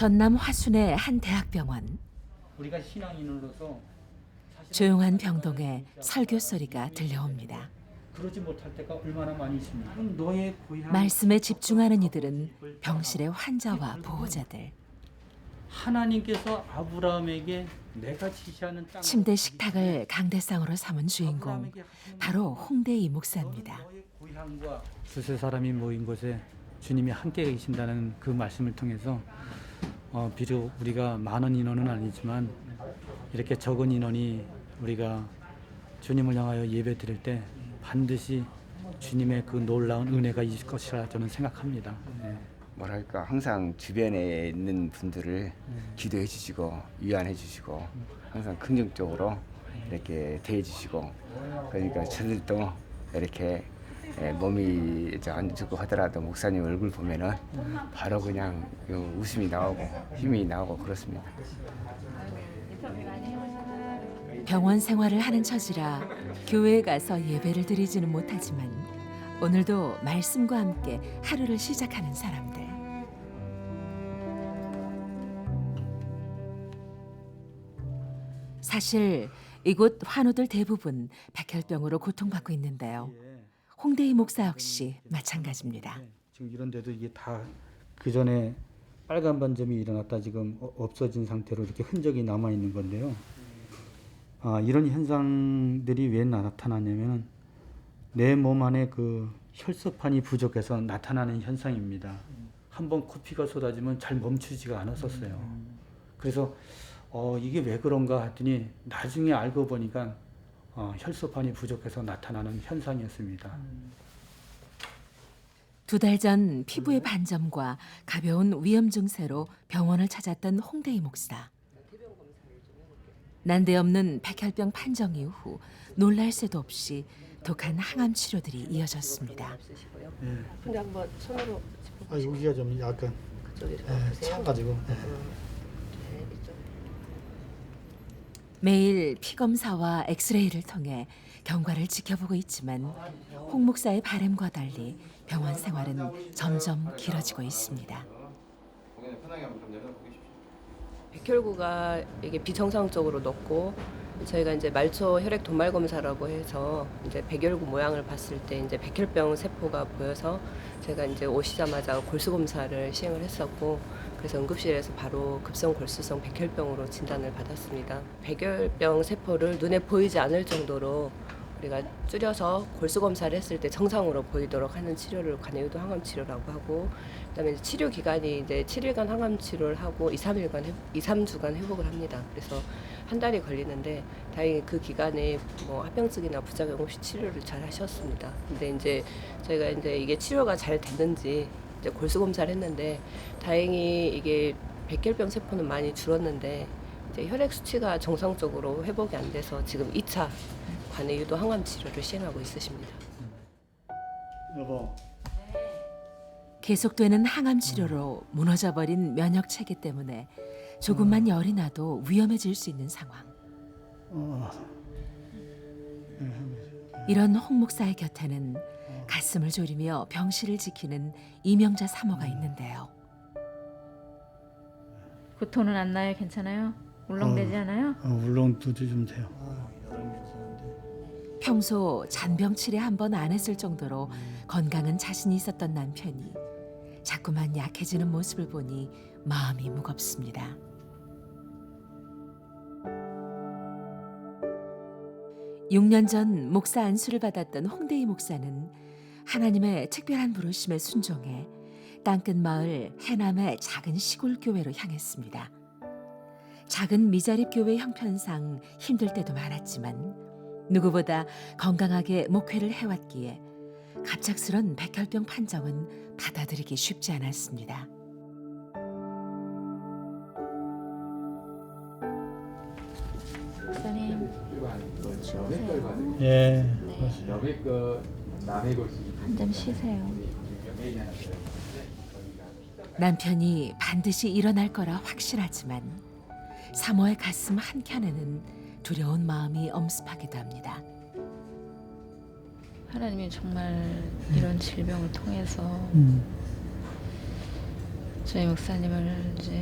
전남 화순의 한 대학병원. 우리가 신앙인으로서 조용한 병동에 설교 소리가 들려옵니다. 그러지 못할 때가 얼마나 많이 있습니까? 너의 고향 말씀에 집중하는 이들은 병실의 환자와 보호자들. 하나님께서 아브라함에게 내가 지시하는 땅 침대 식탁을 강대상으로 삼은 주인공 바로 홍대희 목사입니다. 고향과 두세 사람이 모인 곳에 주님이 함께 계신다는 그 말씀을 통해서 비록 우리가 많은 인원은 아니지만 이렇게 적은 인원이 우리가 주님을 향하여 예배 드릴 때 반드시 주님의 그 놀라운 은혜가 있을 것이라 저는 생각합니다. 네. 뭐랄까 항상 주변에 있는 분들을 기도해 주시고 위안해 주시고 항상 긍정적으로 이렇게 대해 주시고 그러니까 저들도 이렇게 몸이 안 좋고 하더라도 목사님 얼굴 보면은 바로 그냥 웃음이 나오고 힘이 나오고 그렇습니다. 병원 생활을 하는 처지라 교회에 가서 예배를 드리지는 못하지만 오늘도 말씀과 함께 하루를 시작하는 사람들. 사실 이곳 환우들 대부분 백혈병으로 고통받고 있는데요. 홍대희 목사 역시 마찬가지입니다. 지금 이런 데도 이게 다 그 전에 빨간 반점이 일어났다 지금 없어진 상태로 이렇게 흔적이 남아 있는 건데요. 이런 현상들이 왜 나타나냐면 내 몸 안에 그 혈소판이 부족해서 나타나는 현상입니다. 한번 코피가 쏟아지면 잘 멈추지가 않았었어요. 그래서 이게 왜 그런가 했더니 나중에 알고 보니까 혈소판이 부족해서 나타나는 현상이었습니다. 2달 전 피부의 반점과 가벼운 위염 증세로 병원을 찾았던 홍대희 목사. 난데없는 백혈병 판정 이후 놀랄 새도 없이 독한 항암 치료들이 이어졌습니다. 근데 한번 손으로 짚어보시죠. 여기가 좀 약간 그쪽에 좀 보세요. 차가지고. 네, 이쪽. 매일 피검사와 엑스레이를 통해 경과를 지켜보고 있지만 홍 목사의 바람과 달리 병원 생활은 점점 길어지고 있습니다. 백혈구가 이게 비정상적으로 높고 저희가 이제 말초 혈액 도말 검사라고 해서 이제 백혈구 모양을 봤을 때 이제 백혈병 세포가 보여서 제가 이제 오시자마자 골수 검사를 시행을 했었고 그래서 응급실에서 바로 급성 골수성 백혈병으로 진단을 받았습니다. 백혈병 세포를 눈에 보이지 않을 정도로 우리가 줄여서 골수 검사를 했을 때 정상으로 보이도록 하는 치료를 관해유도 항암 치료라고 하고 그다음에 이제 치료 기간이 이제 7일간 항암 치료를 하고 2, 3주간 회복을 합니다. 그래서 한 달이 걸리는데 다행히 그 기간에 뭐 합병증이나 부작용 없이 치료를 잘 하셨습니다. 근데 이제 저희가 이제 이게 치료가 잘 됐는지 이제 골수 검사를 했는데 다행히 이게 백혈병 세포는 많이 줄었는데 이제 혈액 수치가 정상적으로 회복이 안 돼서 지금 2차 관해유도 항암 치료를 시행하고 있으십니다. 여보. 계속되는 항암 치료로 무너져버린 면역 체계 때문에 조금만 열이 나도 위험해질 수 있는 상황. 이런 홍 목사의 곁에는 가슴을 졸이며 병실을 지키는 이명자 사모가 있는데요. 구토는 안 나요? 괜찮아요? 울렁대지 않아요? 울렁도도 좀 돼요. 평소 잔병 치레 한 번 안 했을 정도로 건강은 자신이 있었던 남편이 자꾸만 약해지는 모습을 보니 마음이 무겁습니다. (6년) 전 목사 안수를 받았던 홍대희 목사는 하나님의 특별한 부르심에 순종해 땅끝 마을 해남의 작은 시골 교회로 향했습니다. 작은 미자립 교회 형편상 힘들 때도 많았지만 누구보다 건강하게 목회를 해왔기에 갑작스런 백혈병 판정은 받아들이기 쉽지 않았습니다. 목사님 쉬세요. 예. 한 점 쉬세요. 남편이 반드시 일어날 거라 확실하지만 사모의 가슴 한켠에는 두려운 마음이 엄습하기도 합니다. 하나님이 정말 이런 질병을 통해서 저희 목사님을 이제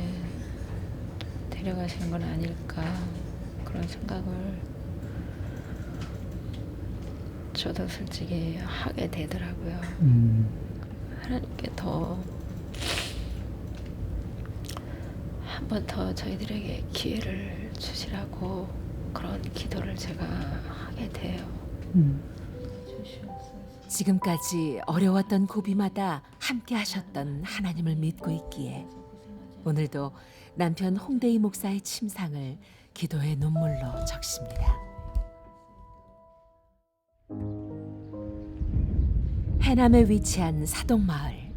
데려가시는 건 아닐까 그런 생각을 저도 솔직히 하게 되더라고요. 하나님께 더 한 번 더 저희들에게 기회를 주시라고 그런 기도를 제가 하게 돼요. 지금까지 어려웠던 고비마다 함께 하셨던 하나님을 믿고 있기에 오늘도 남편 홍대희 목사의 침상을 기도의 눈물로 적십니다. 해남에 위치한 사동마을.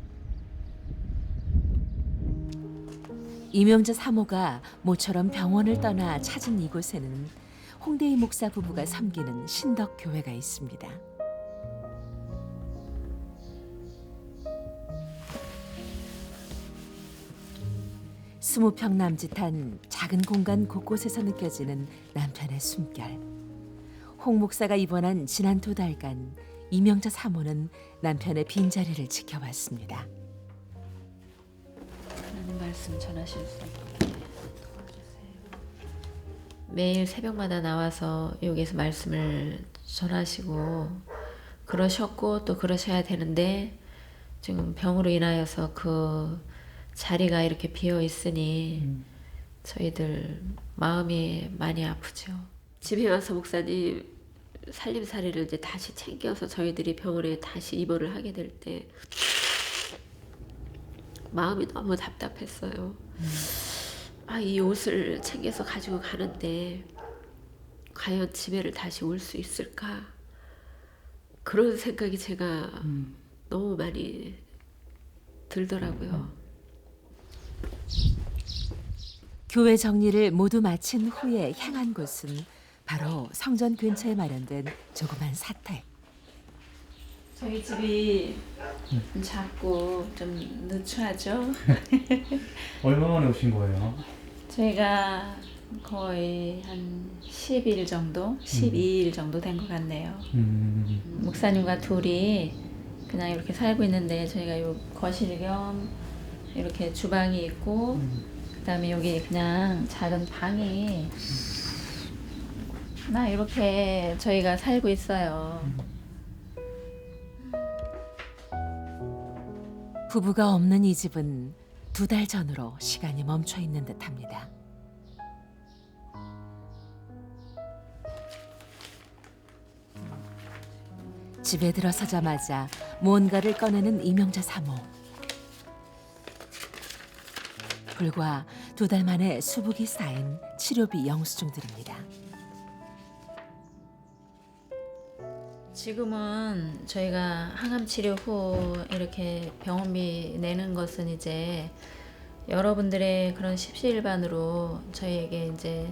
이명자 사모가 모처럼 병원을 떠나 찾은 이곳에는 홍대희 목사 부부가 섬기는 신덕교회가 있습니다. 스무 평 남짓한 작은 공간 곳곳에서 느껴지는 남편의 숨결. 홍 목사가 입원한 지난 2달간 이명자 사모는 남편의 빈자리를 지켜봤습니다. 하나님 말씀 전하실 수 있게 도와주세요. 매일 새벽마다 나와서 여기서 말씀을 전하시고 그러셨고 또 그러셔야 되는데 지금 병으로 인하여서 그 자리가 이렇게 비어 있으니 저희들 마음이 많이 아프죠. 집에 와서 목사님 살림살이를 이제 다시 챙겨서 저희들이 병원에 다시 입원을 하게 될 때 마음이 너무 답답했어요. 이 옷을 챙겨서 가지고 가는데 과연 집에를 다시 올 수 있을까? 그런 생각이 제가 너무 많이 들더라고요. 교회 정리를 모두 마친 후에 향한 곳은 바로 성전 근처에 마련된 조그만 사택. 저희 집이 작고 좀 누추하죠? 얼마 만에 오신 거예요? 저희가 거의 한 10일 정도, 12일 정도 된 것 같네요. 목사님과 둘이 그냥 이렇게 살고 있는데 저희가 요 거실 겸 이렇게 주방이 있고 그다음에 여기 그냥 작은 방이 이렇게 저희가 살고 있어요. 부부가 없는 이 집은 2달 전으로 시간이 멈춰 있는 듯합니다. 집에 들어서자마자 무언가를 꺼내는 이명자 사모. 불과 2달 만에 수북이 쌓인 치료비 영수증들입니다. 지금은 저희가 항암 치료 후 이렇게 병원비 내는 것은 이제 여러분들의 그런 십시일반으로 저희에게 이제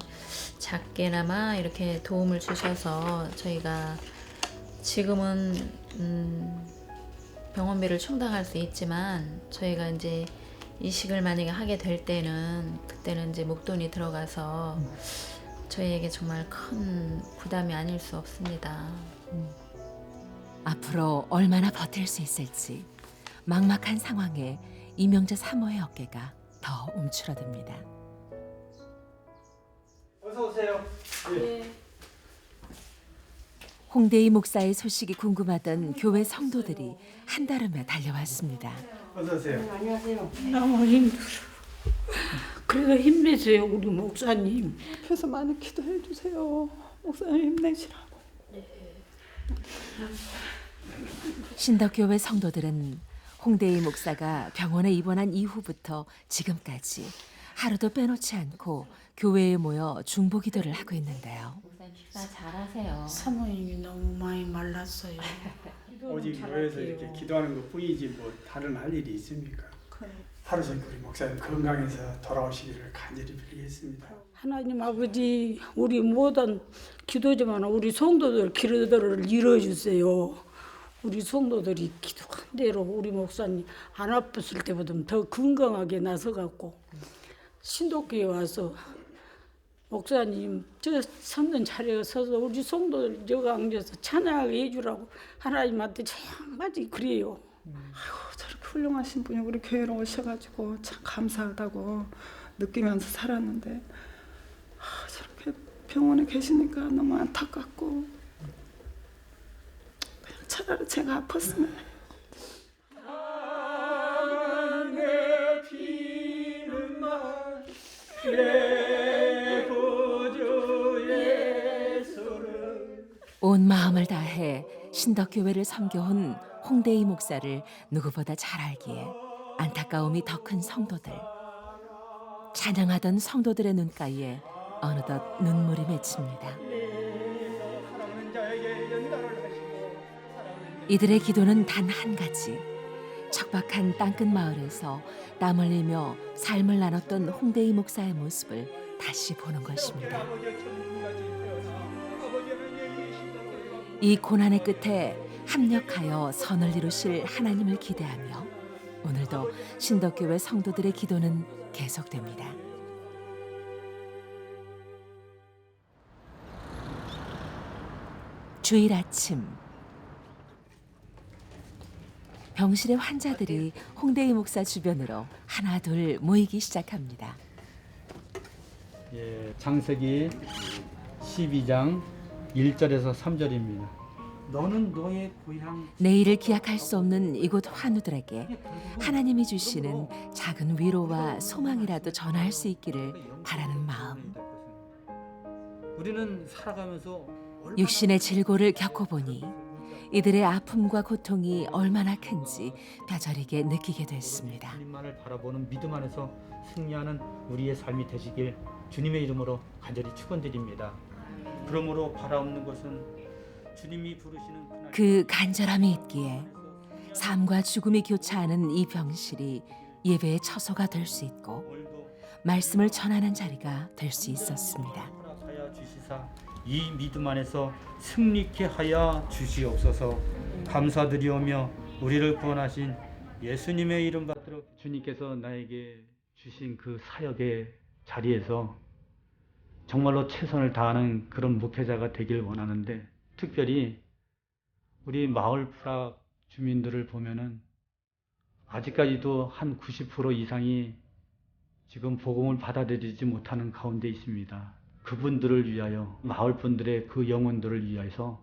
작게나마 이렇게 도움을 주셔서 저희가 지금은 병원비를 충당할 수 있지만 저희가 이제 이식을 만약에 하게 될 때는 그때는 이제 목돈이 들어가서 저희에게 정말 큰 부담이 아닐 수 없습니다. 앞으로 얼마나 버틸 수 있을지 막막한 상황에 이명자 사모의 어깨가 더 움츠러듭니다. 어서 오세요. 홍대희 목사의 소식이 궁금하던 교회 성도들이 한달음에 달려왔습니다. 어서 오세요. 너무 힘들어. 그래도 힘내세요, 우리 목사님. 그래서 많이 기도해 주세요. 목사님 힘내시라고. 신덕교회 성도들은 홍대희 목사가 병원에 입원한 이후부터 지금까지 하루도 빼놓지 않고 교회에 모여 중보기도를 하고 있는데요. 목사님 식사 잘하세요. 사모님이 너무 많이 말랐어요. 오직 교회에서 이렇게 기도하는 것 뿐이지 뭐 다른 할 일이 있습니까? 하루 종일 우리 목사님 건강해서 돌아오시기를 간절히 빌겠습니다. 하나님 아버지, 우리 모든 기도지만 우리 성도들 기도를 이뤄주세요. 우리 성도들이 기도한 대로 우리 목사님 안 아팠을 때보다 더 건강하게 나서갖고 신도교에 와서 목사님 저 성전 차려 서서 우리 성도들 저가 앉아서 찬양하게 해주라고 하나님한테 제 한마디 그래요. 아이고 저렇게 훌륭하신 분이 우리 교회로 오셔가지고 참 감사하다고 느끼면서 살았는데 저렇게 병원에 계시니까 너무 안타깝고 그냥 차라리 제가 아팠으면 온 마음을 다해 신덕교회를 섬겨온 홍대희 목사를 누구보다 잘 알기에 안타까움이 더 큰 성도들. 찬양하던 성도들의 눈가에 어느덧 눈물이 맺힙니다. 이들의 기도는 단 한 가지. 척박한 땅끝 마을에서 땀 흘리며 삶을 나눴던 홍대희 목사의 모습을 다시 보는 것입니다. 이 고난의 끝에 합력하여 선을 이루실 하나님을 기대하며 오늘도 신덕교회 성도들의 기도는 계속됩니다. 주일 아침, 병실의 환자들이 홍대희 목사 주변으로 하나둘 모이기 시작합니다. 예, 창세기 12장 1절에서 3절입니다. 너는 너의 고향 내일을 기약할 수 없는 이곳 환우들에게 하나님이 주시는 작은 위로와 소망이라도 전할 수 있기를 바라는 마음. 우리는 살아가면서 육신의 질고를 겪어보니 이들의 아픔과 고통이 얼마나 큰지 뼈저리게 느끼게 됐습니다. 주님만을 바라보는 믿음 안에서 승리하는 우리의 삶이 되시길 주님의 이름으로 간절히 축원드립니다. 그러므로 바라옵는 것은 주님이 부르시는 그날 그 간절함이 있기에 삶과 죽음이 교차하는 이 병실이 예배의 처소가 될 수 있고 말씀을 전하는 자리가 될 수 있었습니다. 허락하여 주시사 이 믿음 안에서 승리케 하여 주시옵소서. 감사드리오며 우리를 구원하신 예수님의 이름 받들어 주님께서 나에게 주신 그 사역의 자리에서 정말로 최선을 다하는 그런 목회자가 되길 원하는데, 특별히 우리 마을 불악 주민들을 보면은 아직까지도 한 90% 이상이 지금 복음을 받아들이지 못하는 가운데 있습니다. 그분들을 위하여, 마을 분들의 그 영혼들을 위해서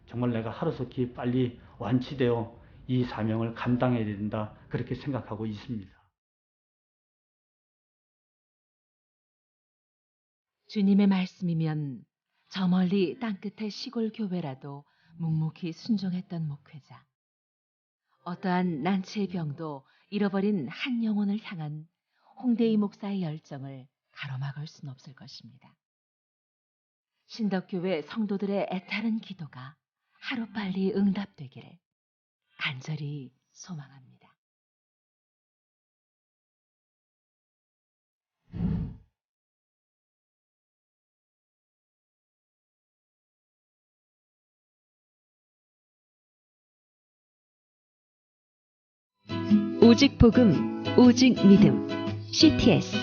정말 내가 하루속히 빨리 완치되어 이 사명을 감당해야 된다, 그렇게 생각하고 있습니다. 주님의 말씀이면 저 멀리 땅끝의 시골 교회라도 묵묵히 순종했던 목회자. 어떠한 난치의 병도 잃어버린 한 영혼을 향한 홍대희 목사의 열정을 가로막을 수는 없을 것입니다. 신덕교회 성도들의 애타는 기도가 하루빨리 응답되기를 간절히 소망합니다. 오직 복음, 오직 믿음, CTS